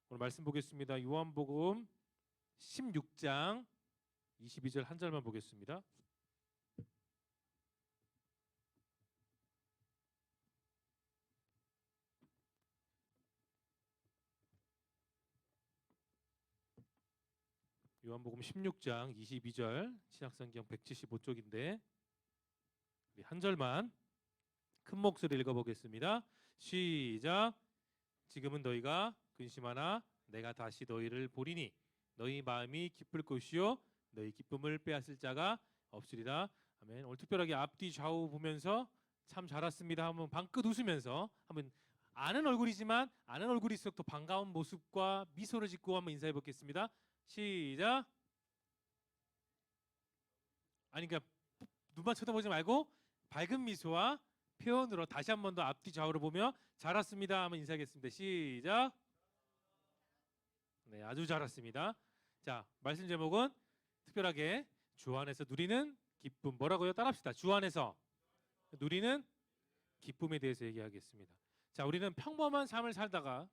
오늘 말씀 보겠습니다. 요한복음 16장 22절 한 절만 보겠습니다. 요한복음 16장 22절 신약성경 175쪽인데 우리 한 절만 큰 목소리 읽어보겠습니다. 시작. 지금은 너희가 근심하나 내가 다시 너희를 보리니 너희 마음이 기쁠 것이요 너희 기쁨을 빼앗을 자가 없으리라. 아멘. 오늘 특별하게 앞뒤 좌우 보면서 참 잘 왔습니다 한번 방긋 웃으면서 한번 아는 얼굴이지만 아는 얼굴일수록 더 반가운 모습과 미소를 짓고 한번 인사해 보겠습니다. 시작. 아니 그러니까 눈만 쳐다보지 말고 밝은 미소와 표현으로 다시 한 번 더 앞뒤 좌우를 보며 잘 왔습니다 한번 인사하겠습니다. 시작. 네, 아주 잘 왔습니다. 자, 말씀 제목은 특별하게 주 안에서 누리는 기쁨. 뭐라고요? 따라합시다. 주 안에서 누리는 기쁨에 대해서 얘기하겠습니다. 자, 우리는 평범한 삶을 살다가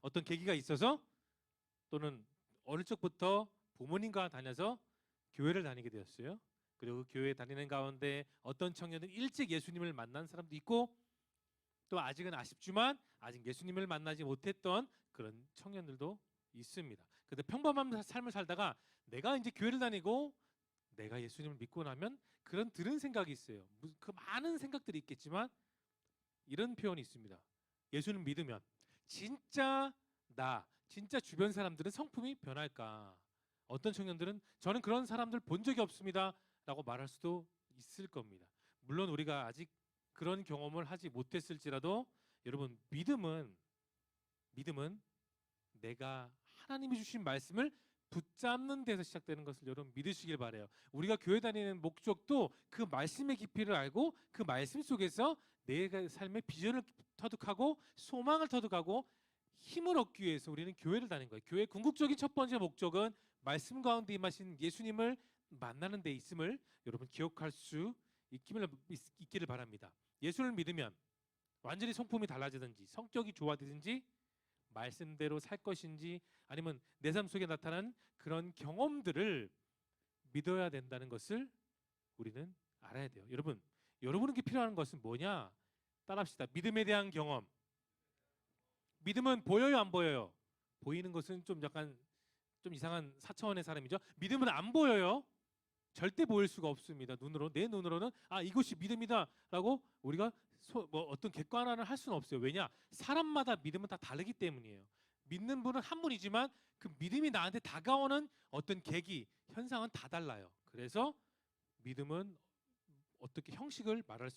어떤 계기가 있어서 또는 어릴 적부터 부모님과 다녀서 교회를 다니게 되었어요. 그리고 그 교회에 다니는 가운데 어떤 청년은 일찍 예수님을 만난 사람도 있고 또 아직은 아쉽지만 아직 예수님을 만나지 못했던 그런 청년들도 있습니다. 근데 평범한 삶을 살다가 내가 이제 교회를 다니고 내가 예수님을 믿고 나면 그런 들은 생각이 있어요. 그 많은 생각들이 있겠지만 이런 표현이 있습니다. 예수님 믿으면 진짜 진짜 주변 사람들은 성품이 변할까? 어떤 청년들은 저는 그런 사람들 본 적이 없습니다 라고 말할 수도 있을 겁니다. 물론 우리가 아직 그런 경험을 하지 못했을지라도 여러분 믿음은 내가 하나님이 주신 말씀을 붙잡는 데서 시작되는 것을 여러분 믿으시길 바래요. 우리가 교회 다니는 목적도 그 말씀의 깊이를 알고 그 말씀 속에서 내 삶의 비전을 터득하고 소망을 터득하고 힘을 얻기 위해서 우리는 교회를 다니는 거예요. 교회의 궁극적인 첫 번째 목적은 말씀 가운데 임하신 예수님을 만나는 데 있음을 여러분 기억할 수 있기를 바랍니다. 예수를 믿으면 완전히 성품이 달라지든지 성격이 좋아지든지 말씀대로 살 것인지 아니면 내 삶 속에 나타난 그런 경험들을 믿어야 된다는 것을 우리는 알아야 돼요. 여러분에게 필요한 것은 뭐냐? 따라합시다. 믿음에 대한 경험. 믿음은 보여요, 안 보여요? 보이는 것은 좀 약간 좀 이상한 사차원의 사람이죠. 믿음은 안 보여요. 절대 보일 수가 없습니다. 내 눈으로는 이것이 믿음이다라고 우리가 어떤 객관화를 할 수는 없어요. 왜냐? 사람마다 믿음은 다 다르기 때문이에요. 믿는 분은 한 분이지만 그 믿음이 나한테 다가오는 어떤 계기, 현상은 다 달라요. 그래서 믿음은 어떻게 형태를 말할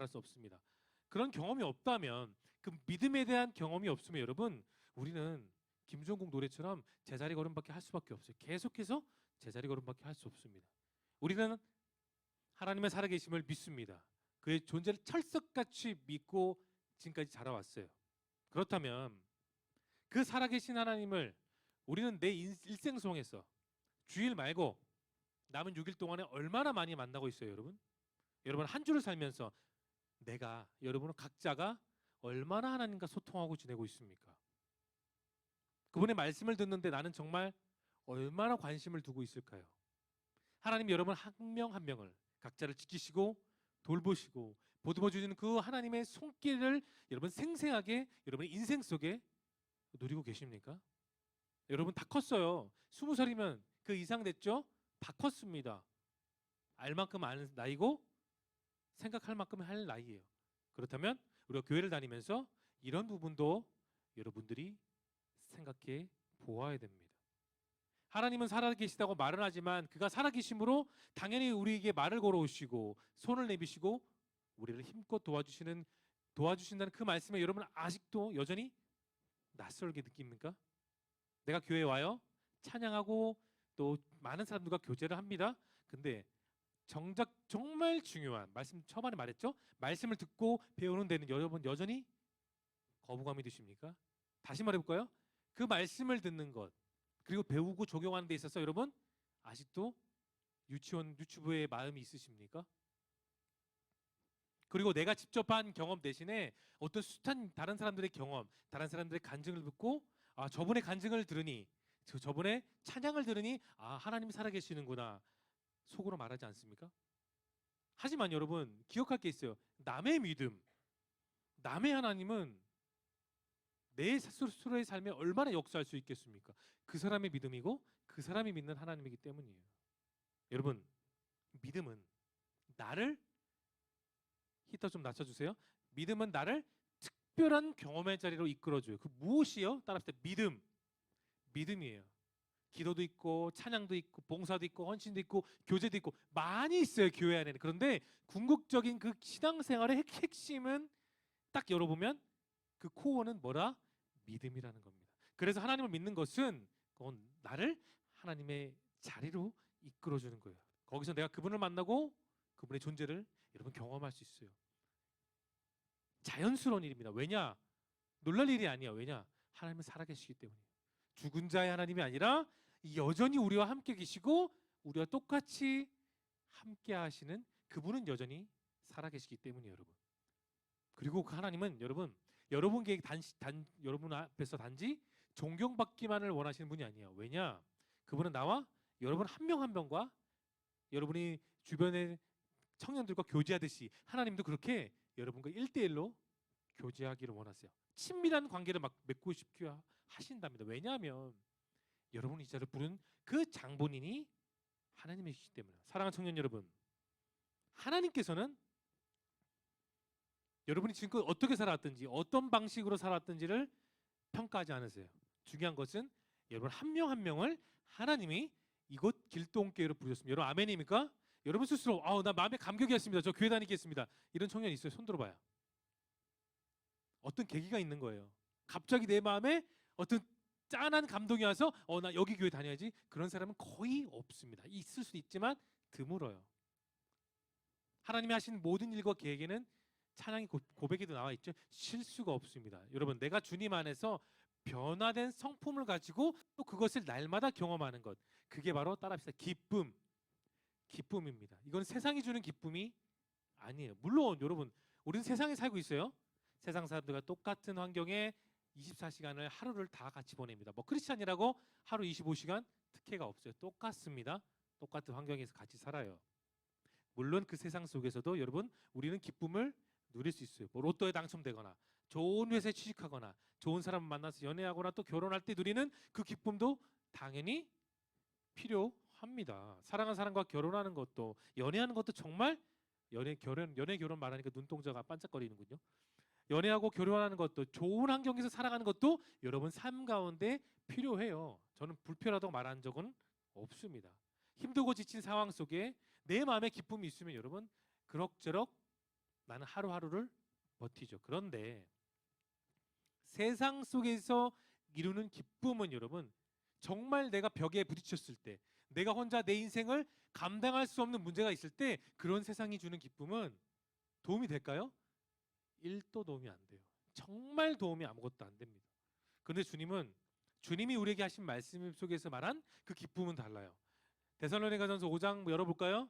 수 없습니다. 그런 경험이 없다면 그 믿음에 대한 경험이 없으면 여러분 우리는 김종국 노래처럼 제자리 걸음밖에 할 수밖에 없어요. 계속해서 제자리 걸음밖에 할 수 없습니다. 우리는 하나님의 살아계심을 믿습니다. 그의 존재를 철석같이 믿고 지금까지 자라왔어요. 그렇다면 그 살아계신 하나님을 우리는 내 일생 속에서 주일 말고 남은 6일 동안에 얼마나 많이 만나고 있어요, 여러분? 여러분 한 주를 살면서 여러분은 각자가 얼마나 하나님과 소통하고 지내고 있습니까? 그분의 말씀을 듣는데 나는 정말 얼마나 관심을 두고 있을까요? 하나님 여러분 한 명 한 명을 각자를 지키시고 돌보시고 보듬어 주시는 그 하나님의 손길을 여러분 생생하게 여러분의 인생 속에 누리고 계십니까? 여러분 다 컸어요. 20살이면 그 이상 됐죠? 다 컸습니다. 알 만큼 아는 나이고 생각할 만큼 할 나이예요. 그렇다면 우리가 교회를 다니면서 이런 부분도 여러분들이 생각해 보아야 됩니다. 하나님은 살아계시다고 말은 하지만 그가 살아계심으로 당연히 우리에게 말을 걸어오시고 손을 내미시고 우리를 힘껏 도와주신다는 그 말씀에 여러분 아직도 여전히 낯설게 느낍니까? 내가 교회에 와요. 찬양하고 또 많은 사람들과 교제를 합니다. 근데 정작 정말 중요한 말씀 초반에 말했죠. 말씀을 듣고 배우는 데는 여러분 여전히 거부감이 드십니까? 다시 말해볼까요? 그 말씀을 듣는 것 그리고 배우고 적용하는 데 있어서 여러분 아직도 유치부의 마음이 있으십니까? 그리고 내가 직접 한 경험 대신에 어떤 숱한 다른 사람들의 경험, 다른 사람들의 간증을 듣고 아, 저분의 간증을 들으니, 저분의 찬양을 들으니 아, 하나님이 살아계시는구나 속으로 말하지 않습니까? 하지만 여러분 기억할 게 있어요. 남의 믿음, 남의 하나님은 내 스스로의 삶에 얼마나 역사할 수 있겠습니까? 그 사람의 믿음이고 그 사람이 믿는 하나님이기 때문이에요. 여러분, 믿음은 나를, 히터 좀 낮춰주세요. 믿음은 나를 특별한 경험의 자리로 이끌어줘요. 그 무엇이요? 따라합시다. 믿음. 믿음이에요. 기도도 있고 찬양도 있고 봉사도 있고 헌신도 있고 교제도 있고 많이 있어요, 교회 안에는. 그런데 궁극적인 그 신앙생활의 핵심은 딱 열어보면 그 코어는 뭐라? 믿음이라는 겁니다. 그래서 하나님을 믿는 것은 그건 나를 하나님의 자리로 이끌어주는 거예요. 거기서 내가 그분을 만나고 그분의 존재를 여러분 경험할 수 있어요. 자연스러운 일입니다. 왜냐? 놀랄 일이 아니야. 왜냐? 하나님은 살아계시기 때문이에요. 죽은 자의 하나님이 아니라 여전히 우리와 함께 계시고 우리와 똑같이 함께 하시는 그분은 여전히 살아계시기 때문이에요, 여러분. 그리고 그 하나님은 여러분께 여러분 앞에서 단지 존경받기만을 원하시는 분이 아니에요. 왜냐? 그분은 나와 여러분 한 명 한 명과 여러분이 주변의 청년들과 교제하듯이 하나님도 그렇게 여러분과 1대1로 교제하기를 원하세요. 친밀한 관계를 막 맺고 싶게 하신답니다. 왜냐하면 여러분이 이 자를 부른 그 장본인이 하나님이시기 때문에. 사랑하는 청년 여러분, 하나님께서는 여러분이 지금껏 어떻게 살아왔든지 어떤 방식으로 살아왔든지를 평가하지 않으세요. 중요한 것은 여러분 한 명 한 명을 하나님이 이곳 길동교회로 부르셨습니다. 여러분 아멘입니까? 여러분 스스로 나 마음에 감격이었습니다. 저 교회 다니겠습니다. 이런 청년 있어요? 손 들어봐요. 어떤 계기가 있는 거예요. 갑자기 내 마음에 어떤 짠한 감동이 와서 나 여기 교회 다녀야지. 그런 사람은 거의 없습니다. 있을 수 있지만 드물어요. 하나님이 하신 모든 일과 계획에는 찬양이 고백에도 나와 있죠. 실수가 없습니다. 여러분 내가 주님 안에서 변화된 성품을 가지고 또 그것을 날마다 경험하는 것, 그게 바로 따라합시다. 기쁨입니다. 이건 세상이 주는 기쁨이 아니에요. 물론 여러분 우리는 세상에 살고 있어요. 세상 사람들과 똑같은 환경에 24시간을 하루를 다 같이 보냅니다. 뭐 크리스찬이라고 하루 25시간 특혜가 없어요. 똑같습니다. 똑같은 환경에서 같이 살아요. 물론 그 세상 속에서도 여러분 우리는 기쁨을 누릴 수 있어요. 뭐 로또에 당첨되거나 좋은 회사에 취직하거나 좋은 사람을 만나서 연애하거나 또 결혼할 때 누리는 그 기쁨도 당연히 필요합니다. 사랑하는 사람과 결혼하는 것도, 연애하는 것도 정말 연애 결혼 말하니까 눈동자가 반짝거리는군요. 연애하고 결혼하는 것도, 좋은 환경에서 살아가는 것도 여러분 삶 가운데 필요해요. 저는 불필요하다고 말한 적은 없습니다. 힘들고 지친 상황 속에 내 마음에 기쁨이 있으면 여러분 그럭저럭 나는 하루하루를 버티죠. 그런데 세상 속에서 이루는 기쁨은 여러분 정말 내가 벽에 부딪혔을 때, 내가 혼자 내 인생을 감당할 수 없는 문제가 있을 때 그런 세상이 주는 기쁨은 도움이 될까요? 1도 도움이 안 돼요. 정말 도움이 아무것도 안 됩니다. 그런데 주님이 우리에게 하신 말씀 속에서 말한 그 기쁨은 달라요. 데살로니가전서 5장 열어볼까요?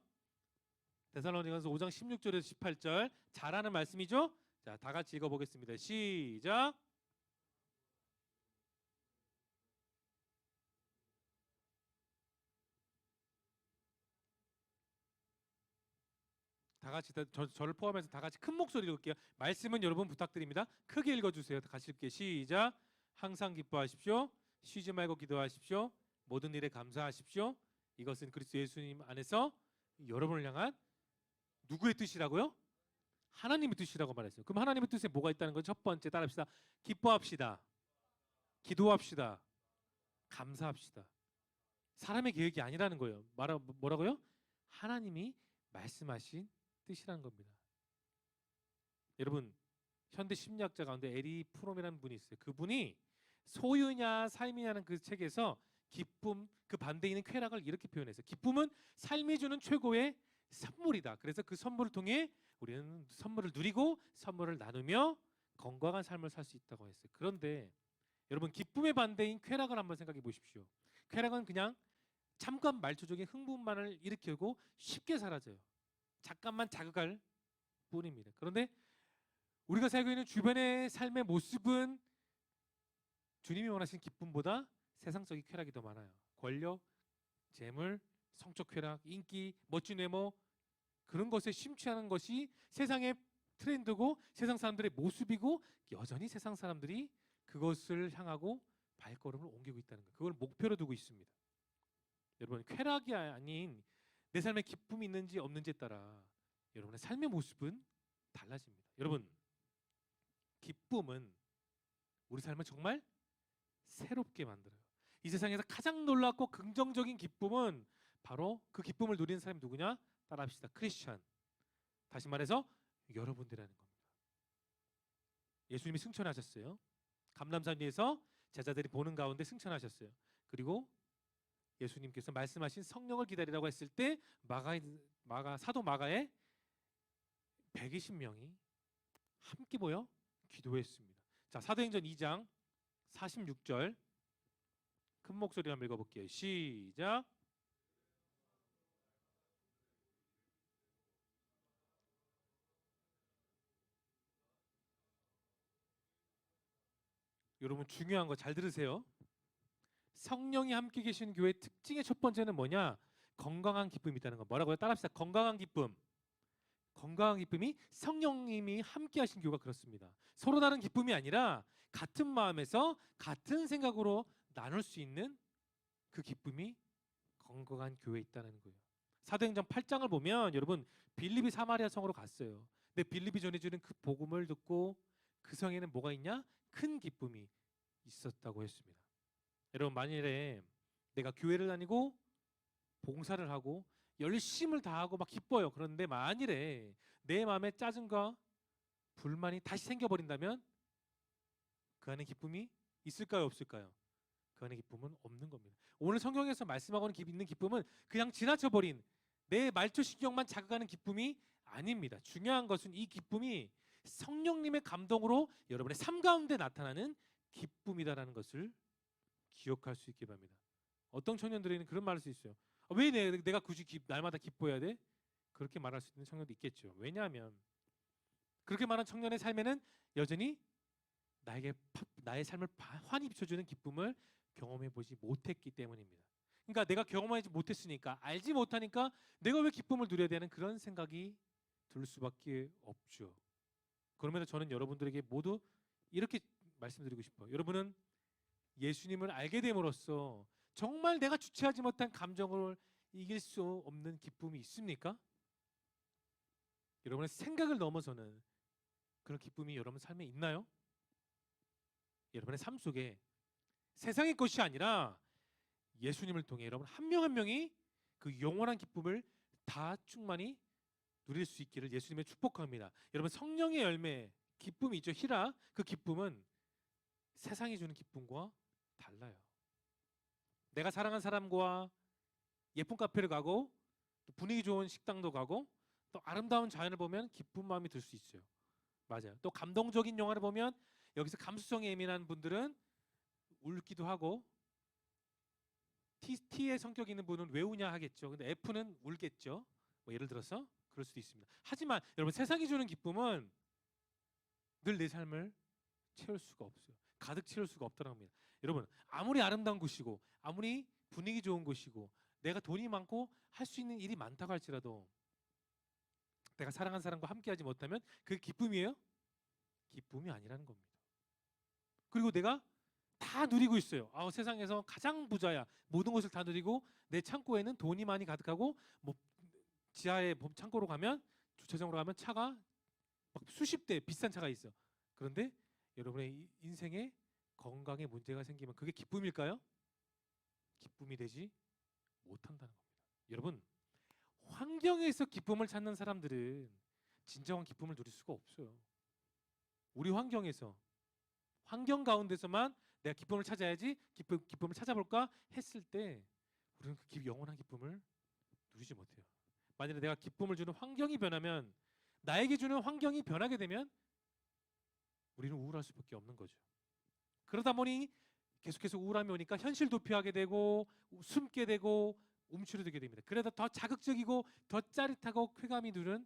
데살로니가전서 5장 16절에서 18절 잘하는 말씀이죠? 자, 다 같이 읽어보겠습니다. 시작. 다 같이 저를 포함해서 다 같이 큰 목소리로 읽을게요. 말씀은 여러분 부탁드립니다. 크게 읽어주세요. 같이 읽게 시작. 항상 기뻐하십시오. 쉬지 말고 기도하십시오. 모든 일에 감사하십시오. 이것은 그리스도 예수님 안에서 여러분을 향한 누구의 뜻이라고요? 하나님의 뜻이라고 말했어요. 그럼 하나님의 뜻에 뭐가 있다는 거죠? 첫 번째 따라합시다. 기뻐합시다. 기도합시다. 감사합시다. 사람의 계획이 아니라는 거예요. 뭐라고요? 하나님이 말씀하신 뜻이라는 겁니다. 여러분 현대 심리학자 가운데 에리 프롬이라는 분이 있어요. 그분이 소유냐 삶이냐는 그 책에서 기쁨 그 반대에 있는 쾌락을 이렇게 표현했어요. 기쁨은 삶이 주는 최고의 선물이다. 그래서 그 선물을 통해 우리는 선물을 누리고 선물을 나누며 건강한 삶을 살 수 있다고 했어요. 그런데 여러분 기쁨의 반대인 쾌락을 한번 생각해 보십시오. 쾌락은 그냥 잠깐 말초적인 흥분만을 일으키고 쉽게 사라져요. 잠깐만 자극할 뿐입니다. 그런데 우리가 살고 있는 주변의 삶의 모습은 주님이 원하시는 기쁨보다 세상적인 쾌락이 더 많아요. 권력, 재물, 성적 쾌락, 인기, 멋진 외모, 그런 것에 심취하는 것이 세상의 트렌드고 세상 사람들의 모습이고, 여전히 세상 사람들이 그것을 향하고 발걸음을 옮기고 있다는 거예요. 그걸 목표로 두고 있습니다. 여러분, 쾌락이 아닌 내 삶에 기쁨이 있는지 없는지에 따라 여러분의 삶의 모습은 달라집니다. 여러분, 기쁨은 우리 삶을 정말 새롭게 만들어요. 이 세상에서 가장 놀랍고 긍정적인 기쁨은 바로 그 기쁨을 누리는 사람이 누구냐? 따라합시다. 크리스천. 다시 말해서 여러분들이라는 겁니다. 예수님이 승천하셨어요. 감람산 위에서 제자들이 보는 가운데 승천하셨어요. 그리고 예수님께서 말씀하신 성령을 기다리라고 했을 때 사도 마가의 120명이 함께 모여 기도했습니다. 자, 사도행전 2장 46절 큰 목소리로 한번 읽어볼게요. 시작. 여러분, 중요한 거 잘 들으세요. 성령이 함께 계신 교회의 특징의 첫 번째는 뭐냐? 건강한 기쁨이 있다는 거. 뭐라고요? 따라합시다. 건강한 기쁨. 건강한 기쁨이 성령님이 함께 하신 교회가 그렇습니다. 서로 다른 기쁨이 아니라 같은 마음에서 같은 생각으로 나눌 수 있는 그 기쁨이 건강한 교회에 있다는 거예요. 사도행전 8장을 보면 여러분, 빌립이 사마리아 성으로 갔어요. 근데 빌립이 전해주는 그 복음을 듣고 그 성에는 뭐가 있냐? 큰 기쁨이 있었다고 했습니다. 여러분, 만일에 내가 교회를 다니고 봉사를 하고 열심을 다하고 막 기뻐요. 그런데 만일에 내 마음에 짜증과 불만이 다시 생겨버린다면 그 안에 기쁨이 있을까요, 없을까요? 그 안에 기쁨은 없는 겁니다. 오늘 성경에서 말씀하고 있는 기쁨은 그냥 지나쳐버린 내 말초신경만 자극하는 기쁨이 아닙니다. 중요한 것은 이 기쁨이 성령님의 감동으로 여러분의 삶 가운데 나타나는 기쁨이다라는 것을 기억할 수 있기 바랍니다. 어떤 청년들에는 그런 말을 수 있어요. 왜 내가 굳이 날마다 기뻐해야 돼? 그렇게 말할 수 있는 청년도 있겠죠. 왜냐하면 그렇게 말한 청년의 삶에는 여전히 나의 삶을 환히 비춰주는 기쁨을 경험해 보지 못했기 때문입니다. 그러니까 내가 경험하지 못했으니까, 알지 못하니까 내가 왜 기쁨을 누려야 되는 그런 생각이 들 수밖에 없죠. 그러면서 저는 여러분들에게 모두 이렇게 말씀드리고 싶어요. 여러분은 예수님을 알게 됨으로써 정말 내가 주체하지 못한 감정을 이길 수 없는 기쁨이 있습니까? 여러분의 생각을 넘어서는 그런 기쁨이 여러분 삶에 있나요? 여러분의 삶 속에 세상의 것이 아니라 예수님을 통해 여러분 한 명 한 명이 그 영원한 기쁨을 다 충만히 누릴 수 있기를 예수님의 축복합니다. 여러분, 성령의 열매, 기쁨이 있죠. 희락. 그 기쁨은 세상이 주는 기쁨과 달라요. 내가 사랑하는 사람과 예쁜 카페를 가고 또 분위기 좋은 식당도 가고 또 아름다운 자연을 보면 기쁜 마음이 들 수 있어요. 맞아요. 또 감동적인 영화를 보면 여기서 감수성이 예민한 분들은 울기도 하고 T의 성격이 있는 분은 왜 우냐 하겠죠. 근데 F는 울겠죠. 뭐 예를 들어서 그럴 수도 있습니다. 하지만 여러분, 세상이 주는 기쁨은 늘 내 삶을 채울 수가 없어요. 가득 채울 수가 없다는 겁니다. 여러분, 아무리 아름다운 곳이고 아무리 분위기 좋은 곳이고 내가 돈이 많고 할 수 있는 일이 많다고 할지라도 내가 사랑하는 사람과 함께하지 못하면 그게 기쁨이에요? 기쁨이 아니라는 겁니다. 그리고 내가 다 누리고 있어요. 세상에서 가장 부자야. 모든 것을 다 누리고 내 창고에는 돈이 많이 가득하고 뭐 지하에 창고로 가면 주차장으로 가면 차가 막 수십 대 비싼 차가 있어. 그런데 여러분의 인생에 건강에 문제가 생기면 그게 기쁨일까요? 기쁨이 되지 못한다는 겁니다. 여러분, 환경에서 기쁨을 찾는 사람들은 진정한 기쁨을 누릴 수가 없어요. 우리 환경 가운데서만 내가 기쁨을 찾아야지, 기쁨을 찾아볼까 했을 때 우리는 그 영원한 기쁨을 누리지 못해요. 만약에 내가 기쁨을 주는 환경이 변하면, 나에게 주는 환경이 변하게 되면 우리는 우울할 수밖에 없는 거죠. 그러다 보니 계속해서 우울함이 오니까 현실 도피하게 되고 숨게 되고 움츠러들게 됩니다. 그러다 더 자극적이고 더 짜릿하고 쾌감이 누른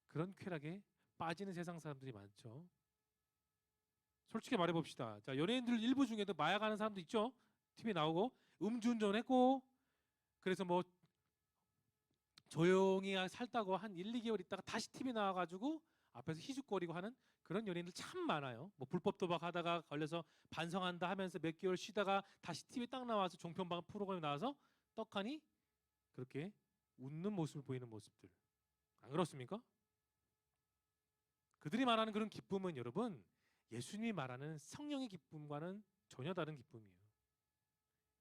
그런 쾌락에 빠지는 세상 사람들이 많죠. 솔직히 말해봅시다. 자, 연예인들 일부 중에도 마약하는 사람도 있죠. TV에 나오고 음주운전했고 그래서 뭐 조용히 살다고 한 1, 2개월 있다가 다시 TV 나와가지고 앞에서 희죽거리고 하는 그런 연예인들 참 많아요. 뭐 불법 도박하다가 걸려서 반성한다 하면서 몇 개월 쉬다가 다시 TV에 딱 나와서 종편방 프로그램에 나와서 떡하니 그렇게 웃는 모습을 보이는 모습들. 안 그렇습니까? 그들이 말하는 그런 기쁨은 여러분 예수님이 말하는 성령의 기쁨과는 전혀 다른 기쁨이에요.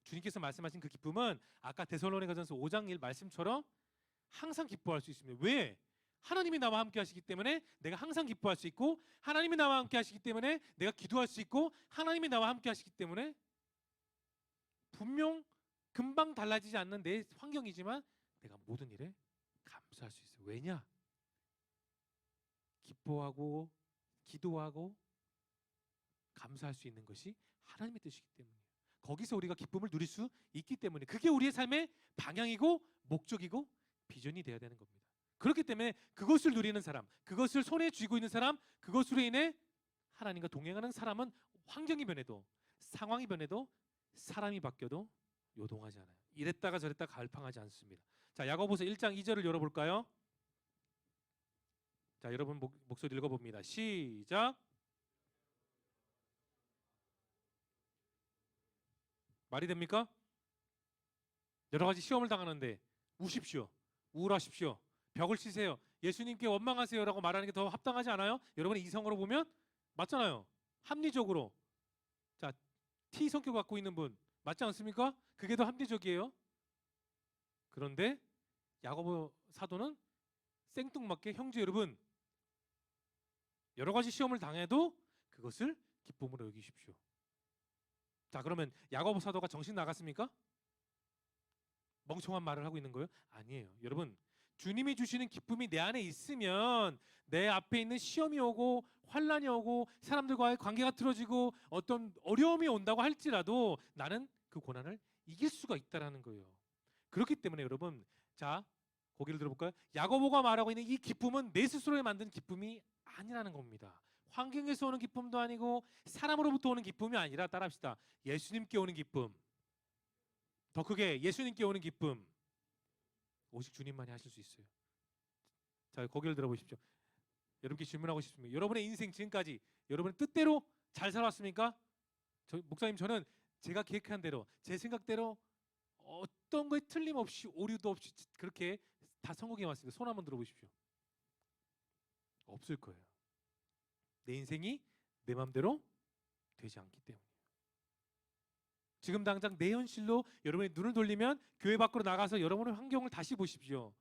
주님께서 말씀하신 그 기쁨은 아까 데살로니가전서 5장 1 말씀처럼 항상 기뻐할 수 있습니다. 왜? 하나님이 나와 함께 하시기 때문에 내가 항상 기뻐할 수 있고 하나님이 나와 함께 하시기 때문에 내가 기도할 수 있고 하나님이 나와 함께 하시기 때문에 분명 금방 달라지지 않는 내 환경이지만 내가 모든 일에 감사할 수 있어요. 왜냐? 기뻐하고 기도하고 감사할 수 있는 것이 하나님의 뜻이기 때문이에요. 거기서 우리가 기쁨을 누릴 수 있기 때문에 그게 우리의 삶의 방향이고 목적이고 비전이 되어야 되는 겁니다. 그렇기 때문에 그것을 누리는 사람, 그것을 손에 쥐고 있는 사람, 그것으로 인해 하나님과 동행하는 사람은 환경이 변해도 상황이 변해도 사람이 바뀌어도 요동하지 않아요. 이랬다가 저랬다가 갈팡하지 않습니다. 자, 야고보서 1장 2절을 열어볼까요? 자, 여러분 목소리 읽어봅니다. 시작. 말이 됩니까? 여러 가지 시험을 당하는데 우십시오. 우울하십시오. 벽을 치세요. 예수님께 원망하세요라고 말하는 게 더 합당하지 않아요? 여러분이 이성으로 보면 맞잖아요. 합리적으로. 자, T 성격 갖고 있는 분 맞지 않습니까? 그게 더 합리적이에요. 그런데 야고보 사도는 생뚱맞게 형제 여러분 여러 가지 시험을 당해도 그것을 기쁨으로 여기십시오. 자, 그러면 야고보 사도가 정신 나갔습니까? 멍청한 말을 하고 있는 거예요? 아니에요. 여러분, 주님이 주시는 기쁨이 내 안에 있으면 내 앞에 있는 시험이 오고 환난이 오고 사람들과의 관계가 틀어지고 어떤 어려움이 온다고 할지라도 나는 그 고난을 이길 수가 있다라는 거예요. 그렇기 때문에 여러분, 자, 고개를 들어볼까요? 야고보가 말하고 있는 이 기쁨은 내 스스로에 만든 기쁨이 아니라는 겁니다. 환경에서 오는 기쁨도 아니고 사람으로부터 오는 기쁨이 아니라 따라합시다. 예수님께 오는 기쁨. 더 크게 예수님께 오는 기쁨. 오직 주님만이 하실 수 있어요. 자, 고개를 들어보십시오. 여러분께 질문하고 싶습니다. 여러분의 인생 지금까지 여러분의 뜻대로 잘 살았습니까? 목사님, 저는 제가 계획한 대로 제 생각대로 어떤 거에 틀림없이 오류도 없이 그렇게 다 성공해 왔습니다. 손 한번 들어보십시오. 없을 거예요. 내 인생이 내 마음대로 되지 않기 때문이에요. 지금 당장 내 현실로 여러분이 눈을 돌리면 교회 밖으로 나가서 여러분의 환경을 다시 보십시오.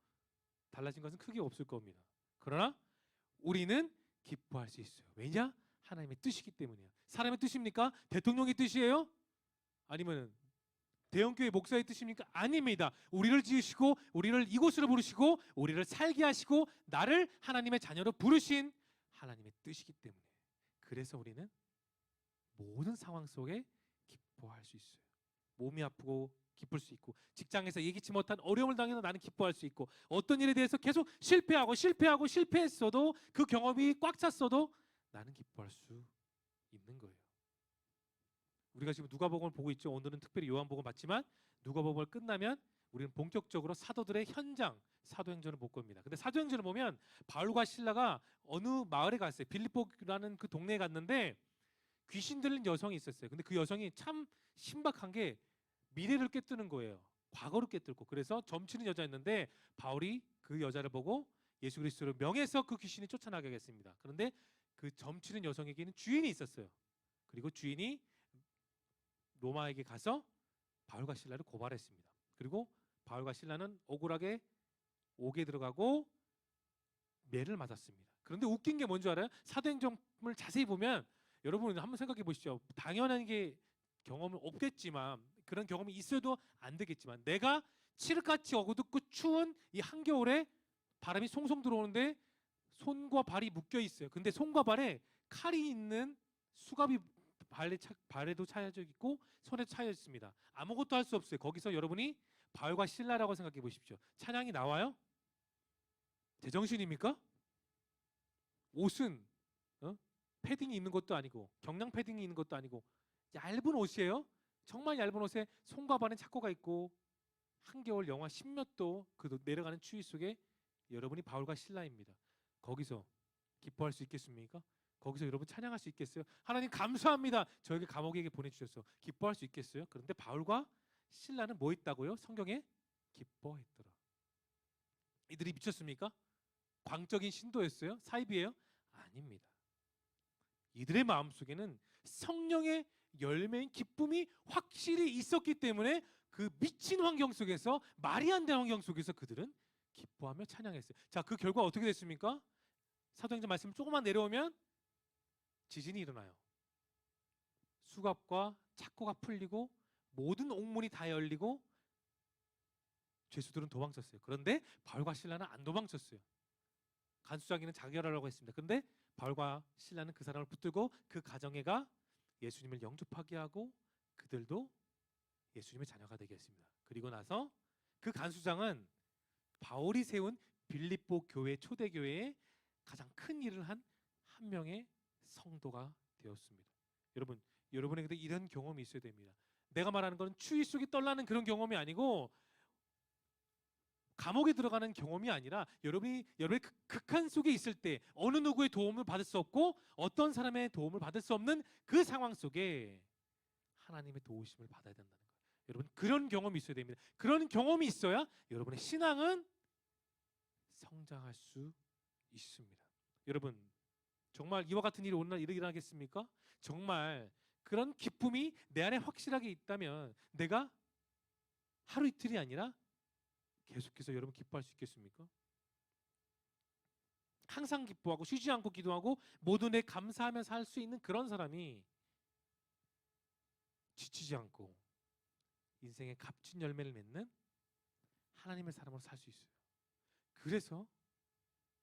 달라진 것은 크게 없을 겁니다. 그러나 우리는 기뻐할 수 있어요. 왜냐? 하나님의 뜻이기 때문이에요. 사람의 뜻입니까? 대통령의 뜻이에요? 아니면 대형교회 목사의 뜻입니까? 아닙니다. 우리를 지으시고 우리를 이곳으로 부르시고 우리를 살게 하시고 나를 하나님의 자녀로 부르신 하나님의 뜻이기 때문에 그래서 우리는 모든 상황 속에 기뻐할 수 있어요. 몸이 아프고 기쁠 수 있고 직장에서 예기치 못한 어려움을 당해서 나는 기뻐할 수 있고 어떤 일에 대해서 계속 실패했어도 그 경험이 꽉 찼어도 나는 기뻐할 수 있는 거예요. 우리가 지금 누가복음을 보고 있죠. 오늘은 특별히 요한복음 봤지만 누가복음을 끝나면 우리는 본격적으로 사도들의 현장 사도행전을 볼 겁니다. 근데 사도행전을 보면 바울과 실라가 어느 마을에 갔어요. 빌립보라는 그 동네에 갔는데 귀신 들린 여성이 있었어요. 근데 그 여성이 참 신박한 게 미래를 꿰뚫는 거예요. 과거를 꿰뚫고. 그래서 점치는 여자였는데 바울이 그 여자를 보고 예수 그리스도를 명해서 그 귀신이 쫓아나게 하겠습니다. 그런데 그 점치는 여성에게는 주인이 있었어요. 그리고 주인이 로마에게 가서 바울과 신라를 고발했습니다. 그리고 바울과 신라는 억울하게 옥에 들어가고 매를 맞았습니다. 그런데 웃긴 게 뭔지 알아요? 사도행전을 자세히 보면 여러분 한번 생각해 보시죠. 당연한 게 경험은 없겠지만 그런 경험이 있어도 안 되겠지만 내가 칠흑같이 어둡고 추운 이 한겨울에 바람이 송송 들어오는데 손과 발이 묶여 있어요. 근데 손과 발에 칼이 있는 수갑이 발에도 차여져 있고 손에도 차여 있습니다. 아무것도 할 수 없어요. 거기서 여러분이 바울과 실라라고 생각해 보십시오. 찬양이 나와요? 제정신입니까? 옷은 패딩이 있는 것도 아니고 경량 패딩이 있는 것도 아니고 얇은 옷이에요. 정말 얇은 옷에 손과 발에 착고가 있고 한겨울 영하 10몇 도 그 내려가는 추위 속에 여러분이 바울과 실라입니다. 거기서 기뻐할 수 있겠습니까? 거기서 여러분 찬양할 수 있겠어요? 하나님 감사합니다. 저에게 감옥에게 보내주셔서 기뻐할 수 있겠어요? 그런데 바울과 실라는 뭐 있다고요? 성경에 기뻐했더라. 이들이 미쳤습니까? 광적인 신도였어요? 사입이에요? 아닙니다. 이들의 마음속에는 성령의 열매인 기쁨이 확실히 있었기 때문에 그 미친 환경 속에서 말이 안 되는 환경 속에서 그들은 기뻐하며 찬양했어요. 자, 그 결과 어떻게 됐습니까? 사도행전 말씀 조금만 내려오면 지진이 일어나요. 수갑과 착고가 풀리고 모든 옥문이 다 열리고 죄수들은 도망쳤어요. 그런데 바울과 실라는 안 도망쳤어요. 간수장이는 자결하려고 했습니다. 그런데 바울과 실라는 그 사람을 붙들고 그 가정에가 예수님을 영접하게 하고 그들도 예수님의 자녀가 되게 했습니다. 그리고 나서 그 간수장은 바울이 세운 빌립보 교회 초대교회에 가장 큰 일을 한 한 명의 성도가 되었습니다. 여러분, 여러분에게도 이런 경험이 있어야 됩니다. 내가 말하는 건 추위 속에 떨라는 그런 경험이 아니고 감옥에 들어가는 경험이 아니라 여러분의 극한 속에 있을 때 어느 누구의 도움을 받을 수 없고 어떤 사람의 도움을 받을 수 없는 그 상황 속에 하나님의 도우심을 받아야 된다는 거예요. 여러분, 그런 경험이 있어야 됩니다. 그런 경험이 있어야 여러분의 신앙은 성장할 수 있습니다. 여러분, 정말 이와 같은 일이 오늘 날 일어나겠습니까? 정말 그런 기쁨이 내 안에 확실하게 있다면 내가 하루 이틀이 아니라 계속해서 여러분 기뻐할 수 있겠습니까? 항상 기뻐하고 쉬지 않고 기도하고 모든 데 감사하며 살 수 있는 그런 사람이 지치지 않고 인생의 값진 열매를 맺는 하나님의 사람으로 살 수 있어요. 그래서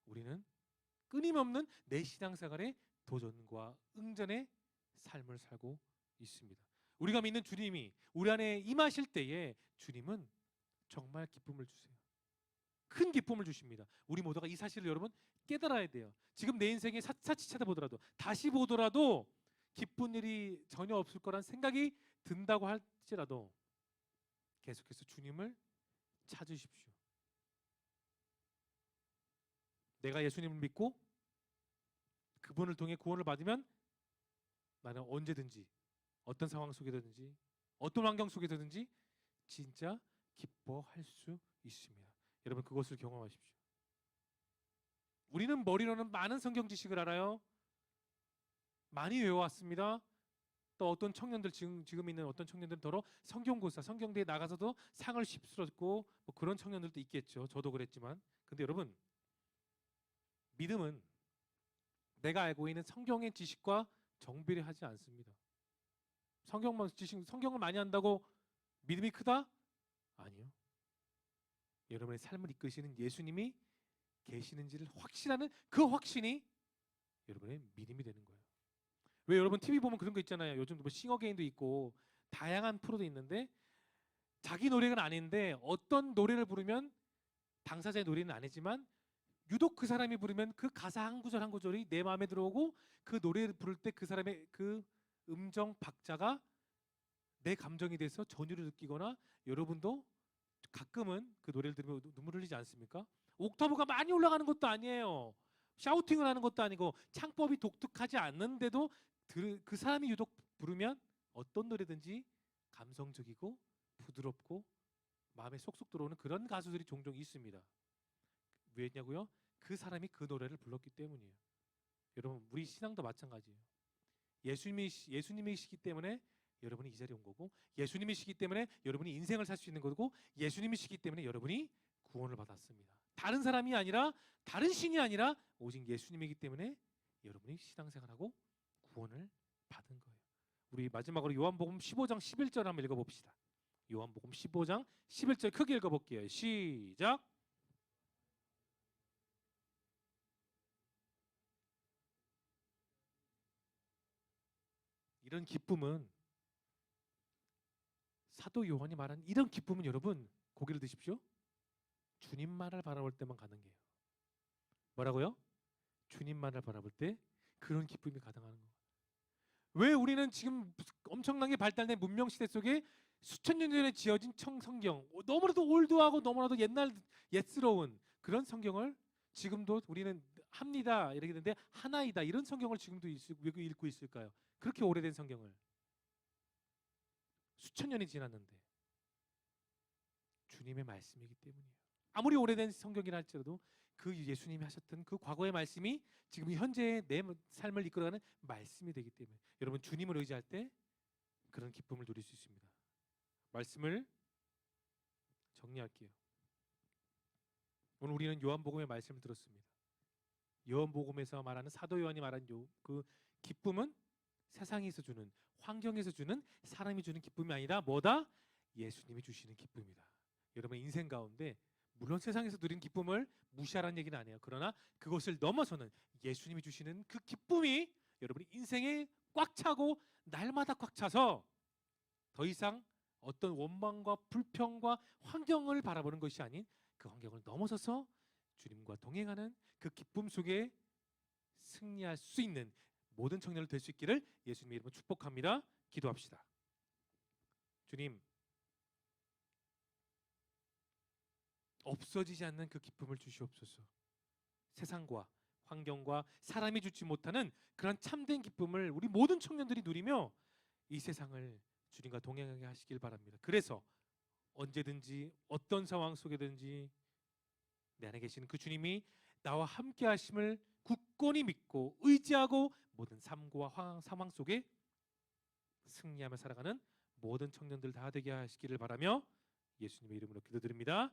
우리는 끊임없는 내 신앙생활의 도전과 응전의 삶을 살고 있습니다. 우리가 믿는 주님이 우리 안에 임하실 때에 주님은 정말 기쁨을 주세요. 큰 기쁨을 주십니다. 우리 모두가 이 사실을 여러분 깨달아야 돼요. 지금 내 인생에 사치 찾아보더라도 다시 보더라도 기쁜 일이 전혀 없을 거란 생각이 든다고 할지라도 계속해서 주님을 찾으십시오. 내가 예수님을 믿고 그분을 통해 구원을 받으면 나는 언제든지 어떤 상황 속에든지 어떤 환경 속에든지 진짜 기뻐할 수 있습니다. 여러분, 그것을 경험하십시오. 우리는 머리로는 많은 성경 지식을 알아요. 많이 외워왔습니다. 또 어떤 청년들 지금 있는 어떤 청년들은 더러 성경고사, 성경대에 나가서도 상을 휩쓸었고 뭐 그런 청년들도 있겠죠. 저도 그랬지만, 근데 여러분, 믿음은 내가 알고 있는 성경의 지식과 정비례하지 않습니다. 성경을 많이 안다고 믿음이 크다? 아니요. 여러분의 삶을 이끄시는 예수님이 계시는지를 확신하는 그 확신이 여러분의 믿음이 되는 거예요. 왜 여러분 TV 보면 그런 거 있잖아요. 요즘 뭐 싱어게인도 있고 다양한 프로도 있는데 자기 노래는 아닌데 어떤 노래를 부르면 당사자의 노래는 아니지만 유독 그 사람이 부르면 그 가사 한 구절 한 구절이 내 마음에 들어오고 그 노래를 부를 때 그 사람의 그 음정 박자가 내 감정이 돼서 전율을 느끼거나 여러분도 가끔은 그 노래를 들으면 눈물 흘리지 않습니까? 옥타브가 많이 올라가는 것도 아니에요. 샤우팅을 하는 것도 아니고 창법이 독특하지 않는데도 그 사람이 유독 부르면 어떤 노래든지 감성적이고 부드럽고 마음에 쏙쏙 들어오는 그런 가수들이 종종 있습니다. 왜냐고요? 그 사람이 그 노래를 불렀기 때문이에요. 여러분, 우리 신앙도 마찬가지예요. 예수님이시기 때문에 여러분이 이 자리에 온 거고, 예수님이시기 때문에 여러분이 인생을 살 수 있는 거고, 예수님이시기 때문에 여러분이 구원을 받았습니다. 다른 사람이 아니라 다른 신이 아니라 오직 예수님이기 때문에 여러분이 신앙생활하고 구원을 받은 거예요. 우리 마지막으로 요한복음 15장 11절 한번 읽어봅시다. 요한복음 15장 11절 크게 읽어볼게요. 시작. 이런 기쁨은 사도 요한이 말한 이런 기쁨은 여러분 고개를 드십시오. 주님만을 바라볼 때만 가는 게요. 뭐라고요? 주님만을 바라볼 때 그런 기쁨이 가능한 거예요. 왜 우리는 지금 엄청나게 발달된 문명 시대 속에 수천 년 전에 지어진 성경, 너무나도 올드하고 너무나도 옛날 옛스러운 그런 성경을 지금도 우리는 합니다 이렇게 되는데 하나이다 이런 성경을 지금도 왜 읽고 있을까요? 그렇게 오래된 성경을 수천 년이 지났는데 주님의 말씀이기 때문이에요. 아무리 오래된 성경이라 할지라도 그 예수님이 하셨던 그 과거의 말씀이 지금 현재의 내 삶을 이끌어가는 말씀이 되기 때문에 여러분 주님을 의지할 때 그런 기쁨을 누릴 수 있습니다. 말씀을 정리할게요. 오늘 우리는 요한복음의 말씀을 들었습니다. 요한복음에서 말하는 사도 요한이 말한 그 기쁨은 세상에서 주는, 환경에서 주는, 사람이 주는 기쁨이 아니라 뭐다? 예수님이 주시는 기쁨이다. 여러분 인생 가운데 물론 세상에서 누린 기쁨을 무시하라는 얘기는 아니에요. 그러나 그것을 넘어서는 예수님이 주시는 그 기쁨이 여러분이 인생에 꽉 차고 날마다 꽉 차서 더 이상 어떤 원망과 불평과 환경을 바라보는 것이 아닌 그 환경을 넘어서서 주님과 동행하는 그 기쁨 속에 승리할 수 있는 모든 청년을 될 수 있기를 예수님의 이름으로 축복합니다. 기도합시다. 주님, 없어지지 않는 그 기쁨을 주시옵소서. 세상과 환경과 사람이 주지 못하는 그런 참된 기쁨을 우리 모든 청년들이 누리며 이 세상을 주님과 동행하게 하시길 바랍니다. 그래서 언제든지 어떤 상황 속에든지 내 안에 계시는 그 주님이 나와 함께 하심을 굳건히 믿고 의지하고 모든 삶과 상황 속에 승리하며 살아가는 모든 청년들 다 되게 하시기를 바라며 예수님의 이름으로 기도드립니다.